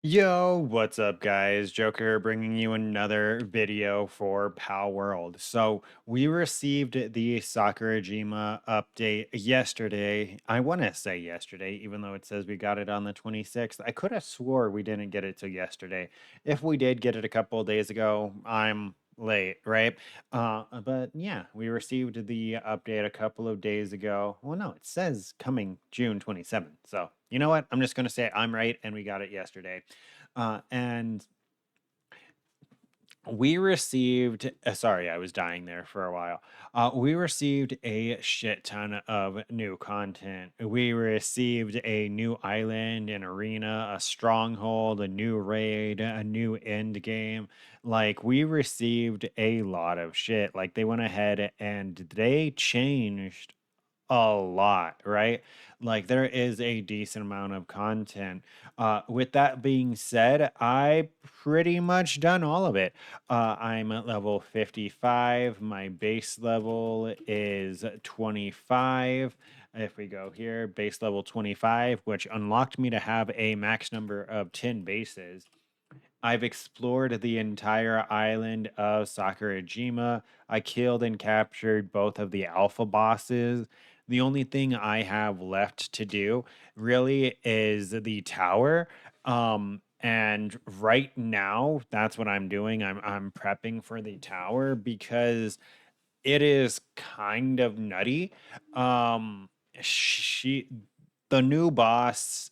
Yo, what's up, guys? Joker bringing you another video for Pal World. So, we received the Sakurajima update yesterday. I want to say yesterday, even though it says we got it on the 26th. I could have swore we didn't get it till yesterday. If we did get it a couple of days ago, I'm late, right? But yeah, we received the update a couple of days ago. Well, no, it says coming June 27th. So, you know what? I'm just going to say I'm right and we got it yesterday. And we received, sorry, I was dying there for a while. We received a shit ton of new content. We received a new island, an arena, a stronghold, a new raid, a new end game. Like, we received a lot of shit. Like, they went ahead and they changed a lot, right? Like there is a decent amount of content. With that being said, I pretty much done all of it. I'm at level 55. My base level is 25. If we go here, base level 25, which unlocked me to have a max number of 10 bases. I've explored the entire island of Sakurajima. I killed and captured both of the alpha bosses. The only thing I have left to do really is the tower. And right now, that's what I'm doing. I'm prepping for the tower because it is kind of nutty. She the new boss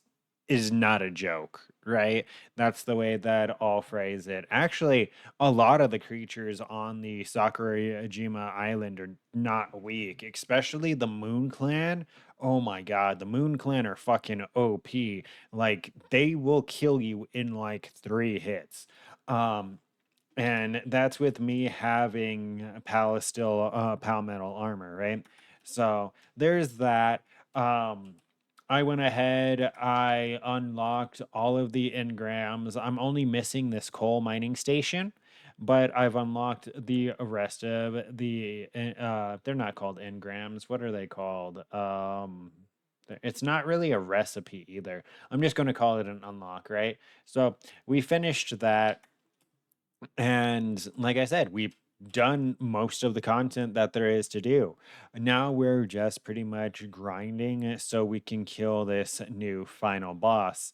is not a joke, right? That's the way that I'll phrase it. Actually, a lot of the creatures on the Sakurajima Island are not weak, especially the Moon Clan. Oh my god, the Moon Clan are fucking OP. Like they will kill you in like 3 hits. Um, and that's with me having palmetal armor, right? So there's that. Um, I went ahead, I unlocked all of the engrams. I'm only missing this coal mining station, but I've unlocked the rest of the they're not called engrams. What are they called? It's not really a recipe either. I'm just going to call it an unlock, right? So we finished that, and like I said, we've done most of the content that there is to do. Now we're just pretty much grinding so we can kill this new final boss.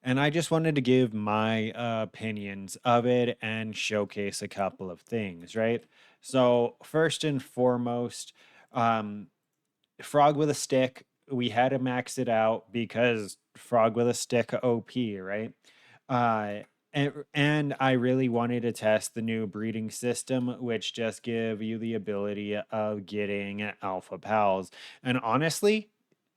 And I just wanted to give my opinions of it and showcase a couple of things, right? So, first and foremost, um, Frog with a stick, we had to max it out because Frog with a stick OP, right? Uh, and I really wanted to test the new breeding system, which just give you the ability of getting alpha pals. And honestly,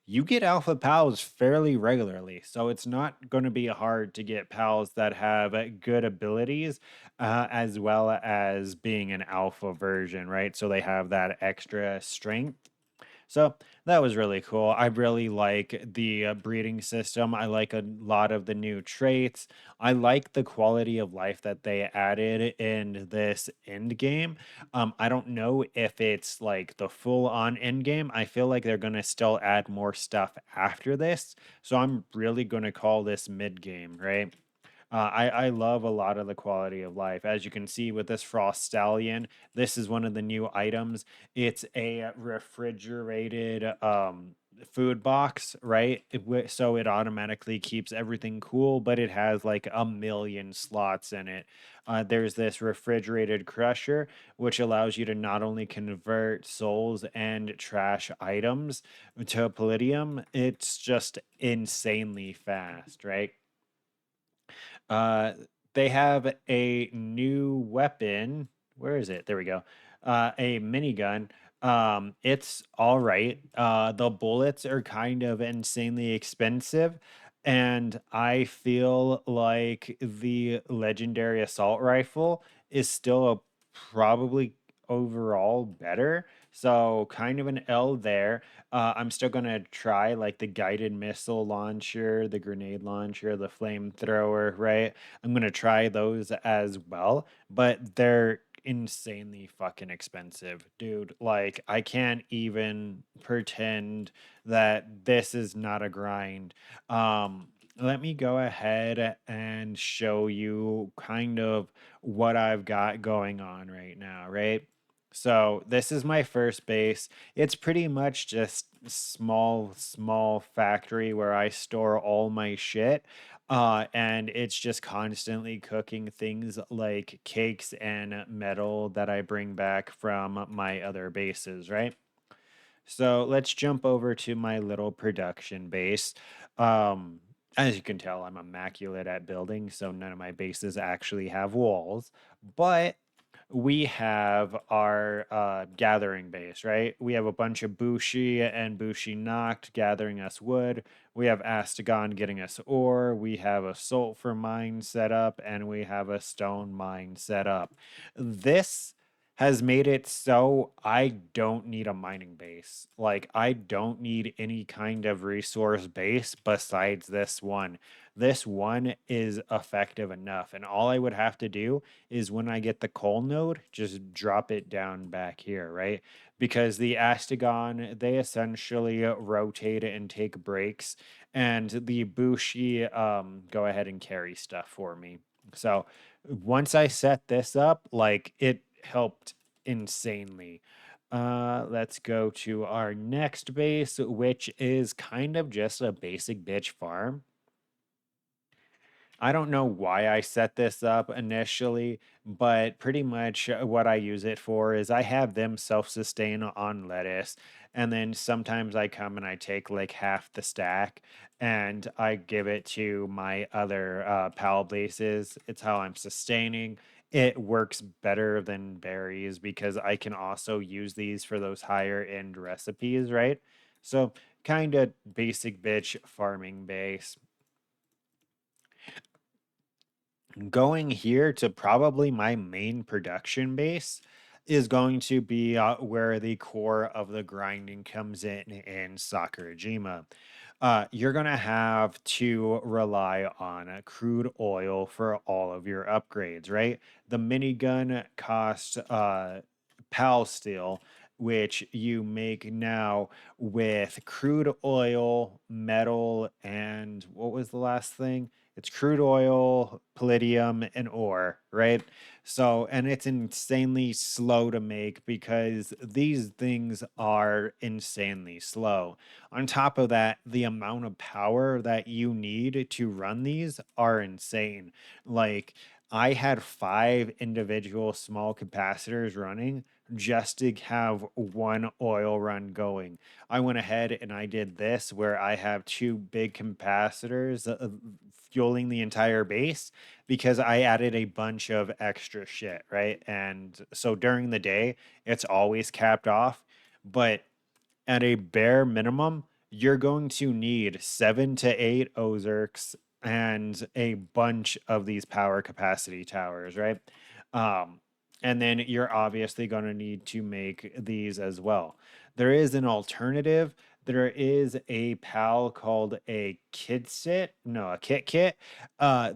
you get alpha pals fairly regularly, so it's not going to be hard to get pals that have good abilities, as well as being an alpha version, right? So they have that extra strength. So that was really cool. I really like the breeding system. I like a lot of the new traits. I like the quality of life that they added in this end game. I don't know if it's like the full on end game. I feel like they're going to still add more stuff after this. So I'm really going to call this mid game, right? I love a lot of the quality of life. As you can see with this Frost Stallion, this is one of the new items. It's a refrigerated food box, right? So it automatically keeps everything cool, but it has like a million slots in it. There's this refrigerated crusher, which allows you to not only convert souls and trash items to palladium, it's just insanely fast, right? Uh, they have a new weapon. Where is it? There we go. A minigun. It's all right. The bullets are kind of insanely expensive, and I feel like the legendary assault rifle is still probably overall better. So kind of an L there. I'm still gonna try like the guided missile launcher, the grenade launcher, the flamethrower, right? I'm gonna try those as well, but they're insanely fucking expensive, dude. Like I can't even pretend that this is not a grind. let me go ahead and show you kind of what I've got going on right now, right? So this is my first base. It's pretty much just small factory where I store all my shit. And it's just constantly cooking things like cakes and metal that I bring back from my other bases, right? So let's jump over to my little production base. Um, as you can tell, I'm immaculate at building, so none of my bases actually have walls. But we have our gathering base, right? We have a bunch of Bushi and Bushi Noct gathering us wood. We have Astagon getting us ore. We have a sulfur mine set up, and we have a stone mine set up. This has made it so I don't need a mining base. Like, I don't need any kind of resource base besides this one. This one is effective enough. And all I would have to do is when I get the coal node, just drop it down back here, right? Because the Astagon, they essentially rotate and take breaks, and the Bushi go ahead and carry stuff for me. So once I set this up, like it helped insanely. Let's go to our next base, which is kind of just a basic bitch farm. I don't know why I set this up initially, but pretty much what I use it for is I have them self sustain on lettuce. And then sometimes I come and I take like half the stack and I give it to my other pal bases. It's how I'm sustaining. It works better than berries because I can also use these for those higher end recipes, right? So, kind of basic bitch farming base. Going here to probably my main production base is going to be where the core of the grinding comes in Sakurajima. You're going to have to rely on crude oil for all of your upgrades, right? The minigun costs PAL steel, which you make now with crude oil, metal, and what was the last thing? It's crude oil, palladium, and ore, right? So, and it's insanely slow to make because these things are insanely slow. On top of that, the amount of power that you need to run these are insane. Like, I had five individual small capacitors running just to have one oil run going. I went ahead and I did this where I have two big capacitors fueling the entire base because I added a bunch of extra shit, right? And so during the day, it's always capped off, but at a bare minimum, you're going to need 7 to 8 Ozerks and a bunch of these power capacity towers, right? Um, and then you're obviously going to need to make these as well. There is an alternative. There is a pal called a Kit no, a Kit.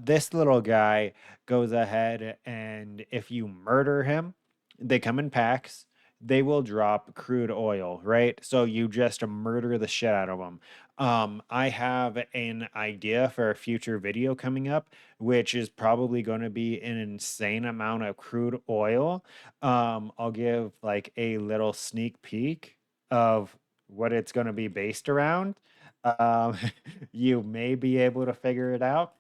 This little guy goes ahead and if you murder him, they come in packs, they will drop crude oil, right? So you just murder the shit out of them. I have an idea for a future video coming up, which is probably going to be an insane amount of crude oil. I'll give like a little sneak peek of what it's going to be based around. Um, you may be able to figure it out,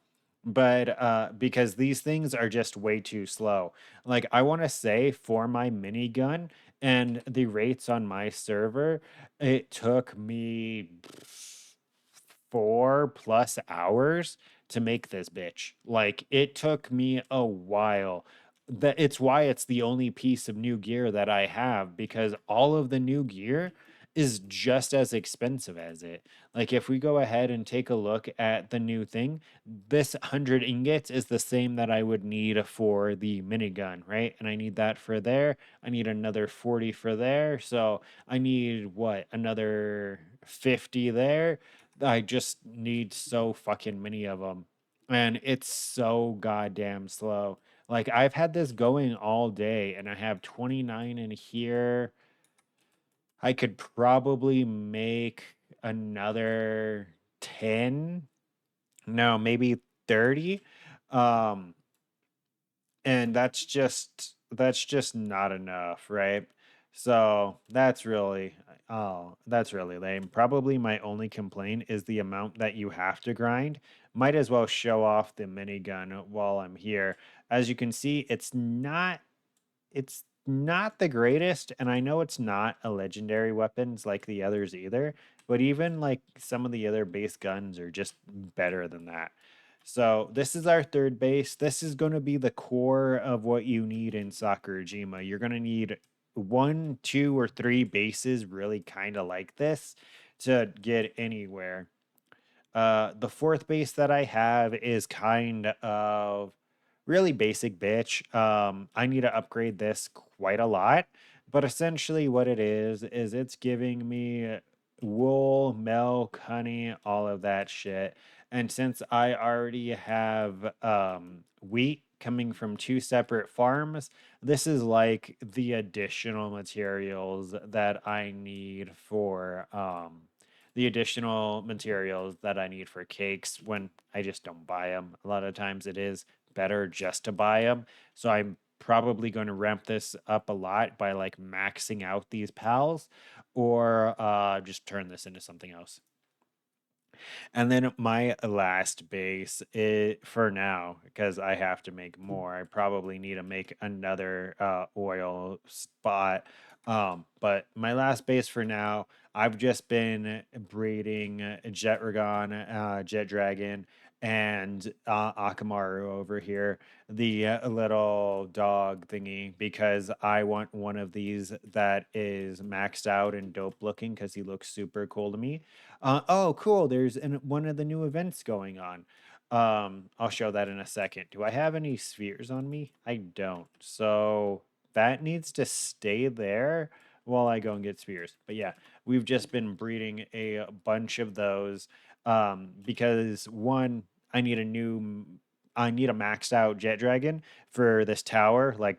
but because these things are just way too slow. Like I want to say for my minigun and the rates on my server, it took me 4+ hours to make this bitch. Like it took me a while. That it's why it's the only piece of new gear that I have because all of the new gear is just as expensive as it. Like if we go ahead and take a look at the new thing, this 100 ingots is the same that I would need for the minigun, right? And I need that for there. I need another 40 for there. So I need what? Another 50 there. I just need so fucking many of them. And it's so goddamn slow. Like I've had this going all day and I have 29 in here. I could probably make another 10 No, maybe 30. Um, and that's just not enough, right? So that's really lame. Probably my only complaint is the amount that you have to grind. Might as well show off the minigun while I'm here. As you can see, it's not the greatest, and I know it's not a legendary weapons like the others either, but even like some of the other base guns are just better than that. So this is our third base. This is going to be the core of what you need in Sakurajima. You're going to need one, two, or three bases really kind of like this to get anywhere. The fourth base that I have is kind of really basic, bitch. I need to upgrade this quite a lot, but essentially what it is it's giving me wool, milk, honey, all of that shit. And since I already have wheat coming from two separate farms, this is like the additional materials that I need for cakes when I just don't buy them. A lot of times it is better just to buy them. So I'm probably going to ramp this up a lot by like maxing out these pals or just turn this into something else. And then my last base for now, because I have to make more, I probably need to make another oil spot. But my last base for now, I've just been breeding Jet Dragon, and Akamaru over here, the little dog thingy, because I want one of these that is maxed out and dope looking because he looks super cool to me. Oh, cool. There's one of the new events going on. I'll show that in a second. Do I have any spheres on me? I don't. So that needs to stay there while I go and get spheres. But yeah, we've just been breeding a bunch of those because one, I need a new, I need a maxed out Jet Dragon for this tower. Like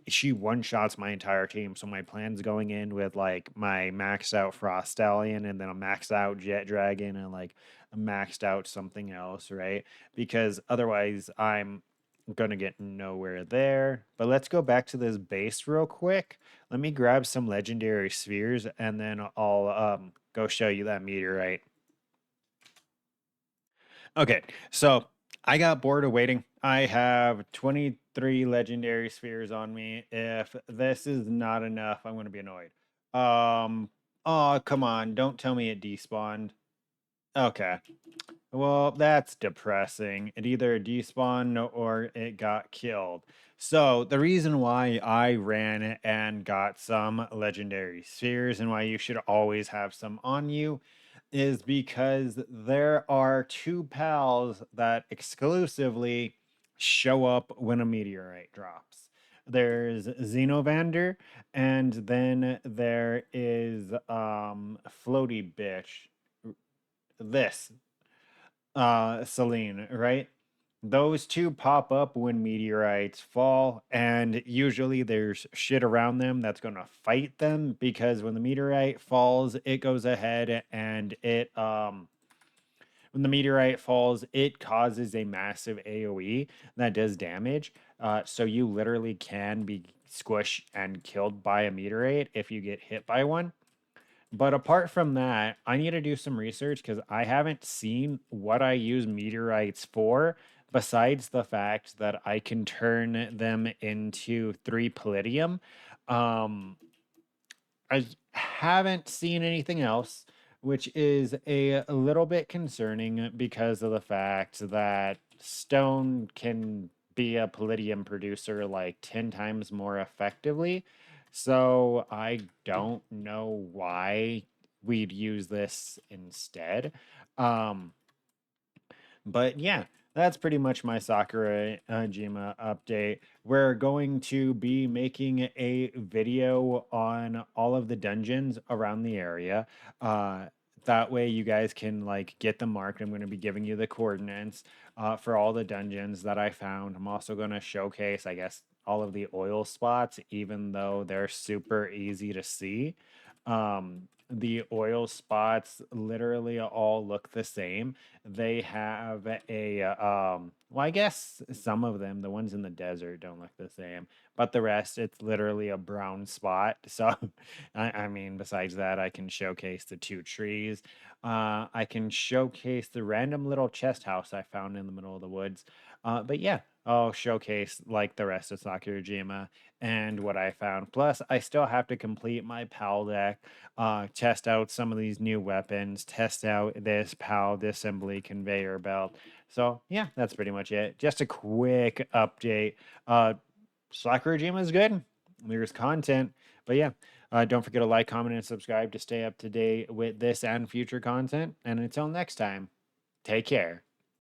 she one shots my entire team. So my plan's going in with like my maxed out Frost Stallion and then a maxed out Jet Dragon and like a maxed out something else, right? Because otherwise I'm gonna get nowhere there. But let's go back to this base real quick. Let me grab some legendary spheres and then I'll go show you that meteorite. Okay, so I got bored of waiting. I have 23 legendary spheres on me. If this is not enough, I'm going to be annoyed. Um, oh, come on. Don't tell me it despawned. Okay. Well, that's depressing. It either despawned or it got killed. So, the reason why I ran and got some legendary spheres and why you should always have some on you is because there are two pals that exclusively show up when a meteorite drops. There's Xenovander, and then there is Floaty Bitch. This Celine, right? Those two pop up when meteorites fall, and usually there's shit around them that's going to fight them because when the meteorite falls, it goes ahead and when the meteorite falls, it causes a massive AoE that does damage. So you literally can be squished and killed by a meteorite if you get hit by one. But apart from that, I need to do some research because I haven't seen what I use meteorites for, besides the fact that I can turn them into three palladium. Um, I haven't seen anything else, which is a little bit concerning because of the fact that stone can be a palladium producer like 10 times more effectively. So I don't know why we'd use this instead. Um, but yeah, that's pretty much my Sakura Jima update. We're going to be making a video on all of the dungeons around the area. Uh, that way you guys can like get them marked. I'm going to be giving you the coordinates for all the dungeons that I found. I'm also going to showcase, I guess, all of the oil spots, even though they're super easy to see. The oil spots literally all look the same. They have well, I guess some of them, the ones in the desert, don't look the same, but the rest, it's literally a brown spot. So, I mean, besides that, I can showcase the two trees. I can showcase the random little chest house I found in the middle of the woods. But yeah, I'll showcase like the rest of Sakurajima and what I found. Plus, I still have to complete my PAL deck, test out some of these new weapons, test out this PAL assembly conveyor belt. So yeah, that's pretty much it. Just a quick update. Sakurajima is good. There's content, but yeah, don't forget to like, comment, and subscribe to stay up to date with this and future content. And until next time, take care.